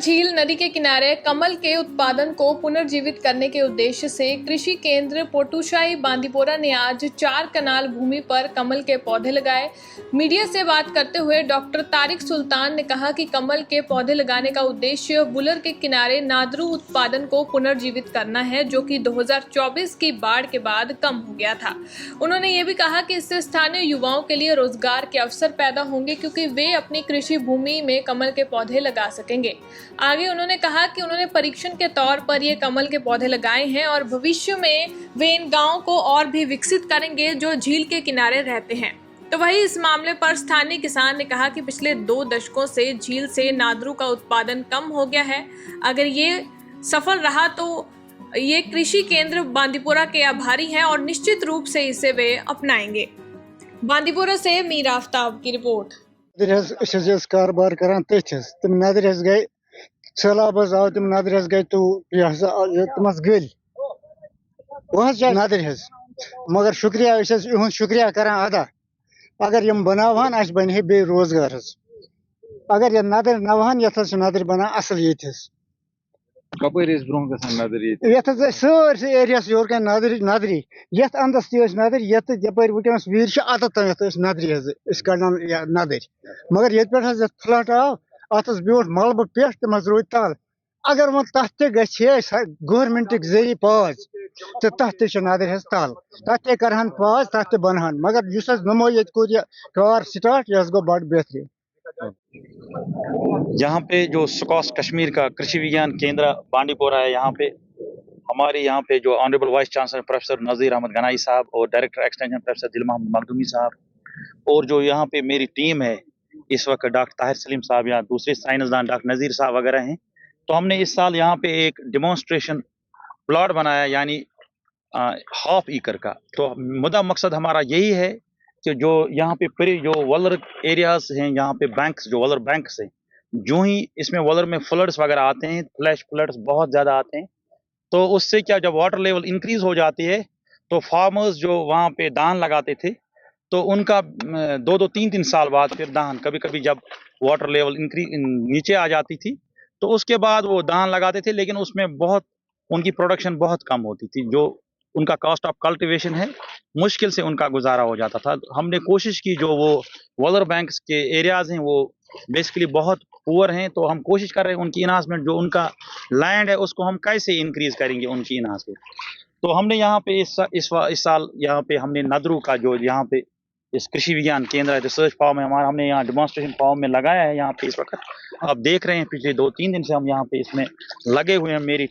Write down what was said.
झील नदी के किनारे कमल के उत्पादन को पुनर्जीवित करने के उद्देश्य से कृषि केंद्र पोटूशाही बांदीपोरा ने आज 4 कनाल भूमि पर कमल के पौधे लगाए। मीडिया से बात करते हुए डॉक्टर तारिक सुल्तान ने कहा कि कमल के पौधे लगाने का उद्देश्य बुलर के किनारे नादरू उत्पादन को पुनर्जीवित करना है, जो कि 2024 की बाढ़ के बाद कम हो गया था। उन्होंने ये भी कहा कि इससे स्थानीय युवाओं के लिए रोजगार के अवसर पैदा होंगे, क्योंकि वे अपनी कृषि भूमि में कमल के पौधे लगा सकेंगे। आगे उन्होंने कहा कि उन्होंने परीक्षण के तौर पर ये कमल के पौधे लगाए हैं और भविष्य में वे इन गांवों को और भी विकसित करेंगे जो झील के किनारे रहते हैं। तो वही इस मामले पर स्थानीय किसान ने कहा कि पिछले 2 दशकों से झील से नादरू का उत्पादन कम हो गया है। अगर ये सफल रहा तो ये कृषि केंद्र बांदीपोरा के आभारी हैं और निश्चित रूप से इसे वे अपनाएंगे। बांदीपोरा से मीर आफ्ताब की रिपोर्ट। कारोबार करान तथस तुम नदर गए सैलाब आव तुम नदर गए तो तुम गल वह नदर मगर शुक्रिया इहुंद शुक्रिया करान अदा अगर यम बनावान अस बन बे रोजगार अगर ये नदर नवान ये नदर बना असल ये कपर ब्रोह गसान नदर ये सरसे एरियास योर क्या नदरी ये अंदस नदर ये यपर वनस वीर अत तथ नदरी कड़ान नदर मगर ये पे फ्लट आव अत ब्यूट मलबह पे तम रोज तल अगर वो तथ गवर्नमेंट जरिए पाज तो तथ नदर तल तथ करहन पाज तथ बनहन मगर नमो ये कार स्टार्ट यह गो बड़ बेहतरीन। यहाँ पे जो स्कॉस कश्मीर का कृषि विज्ञान केंद्र बांदीपोरा है, यहाँ पे जो ऑनरेबल वाइस चांसलर प्रोफेसर नज़ीर अहमद गनाई साहब और डायरेक्टर एक्सटेंशन प्रोफेसर दिल मोहम्मद मखदूमी साहब और जो यहाँ पे मेरी टीम है इस वक्त डॉक्टर ताहिर सलीम साहब या दूसरे साइंसदान डॉक्टर नज़ीर साहब वगैरह हैं। तो हमने इस साल यहाँ पे एक डिमॉन्स्ट्रेशन प्लॉट बनाया, यानी हाफ एकड़ का। तो मुद्दा मकसद हमारा यही है कि जो यहाँ पे जो वलर एरियाज हैं, यहाँ पे बैंक्स जो वलर बैंक्स हैं, जो ही इसमें वलर में फ्लड्स वगैरह आते हैं, फ्लैश फ्लड्स बहुत ज़्यादा आते हैं, तो उससे क्या जब वाटर लेवल इंक्रीज हो जाती है तो फार्मर्स जो वहाँ पे धान लगाते थे तो उनका 2-2, 3-3 साल बाद फिर धान, कभी कभी जब वाटर लेवल नीचे आ जाती थी तो उसके बाद वो धान लगाते थे, लेकिन उसमें बहुत उनकी प्रोडक्शन बहुत कम होती थी। जो उनका कॉस्ट ऑफ कल्टीवेशन है, मुश्किल से उनका गुजारा हो जाता था। हमने कोशिश की, जो वो वॉलर बैंक्स के एरियाज हैं वो बेसिकली बहुत पुअर हैं, तो हम कोशिश कर रहे हैं उनकी इन्हांसमेंट, जो उनका लैंड है उसको हम कैसे इंक्रीज करेंगे उनकी इन्हांसमेंट। तो हमने यहाँ पे इस साल यहाँ पे हमने नदरू का जो यहाँ पे इस कृषि विज्ञान केंद्र है, रिसर्च फार्म है हमारा, हमने यहाँ डिमॉन्स्ट्रेशन फार्म में लगाया है। यहाँ पे इस वक्त आप देख रहे हैं पिछले 2-3 दिन से हम यहाँ पे इसमें लगे हुए हैं। मेरी